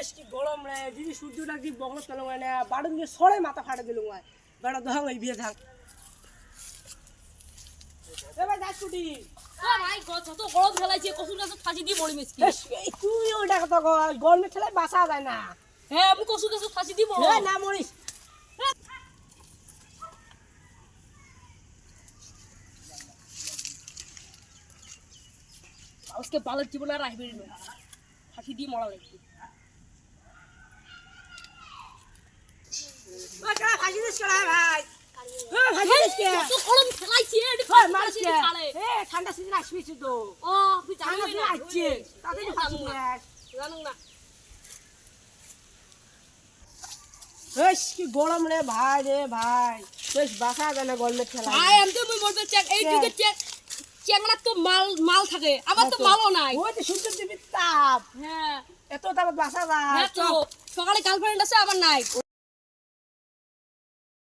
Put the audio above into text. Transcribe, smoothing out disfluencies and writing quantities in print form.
বেশ কি গরম রে যদি সূর্যটা কি বগল চলো মানে বাড়ুন দিয়ে সরে মাথা ফাটে দিল ভাই বেড়া দহাং এই বিয়ে থাক এ ভাই যাস কুটি ও ভাই যত গরম ফেলাইছে কসুর গাছ ফাঁসি দিয়ে মরি মেসকি তুই ওটা কথা কর গরমে ঠেলায় বাঁচা যায় না হ্যাঁ আমি কসুর গাছ ফাঁসি দিব এ না মরিস আজকে বালের জীবন আর রাখবে না ফাঁসি দিয়ে মরা লাগবে ওই কারা ফাঁসি দিস কারা ভাই ফাঁসি দিস কে কত গরম ফেলাইছে এটি ওই মার ফাঁসি কে খালে এ ঠান্ডা সিজন আসছে তো ও তুই ঠান্ডা জানিস সিজন না আসছে তাতে ফাঁসি দিস জানো না বেশ কি গরম রে ভাই বেশ বাঁচা যায় না গরমের ঠেলায় ভাই আমি তো মরতে চেক এই যুগে চেক চেংড়া তো মাল থাকে আবার তো মালও নাই ওই তো সূর্যের দেবীর তাপ হ্যাঁ এত তাপ বাঁচা যায় হ্যাঁ তো সকালে গার্লফ্রেন্ড আছে আবার নাই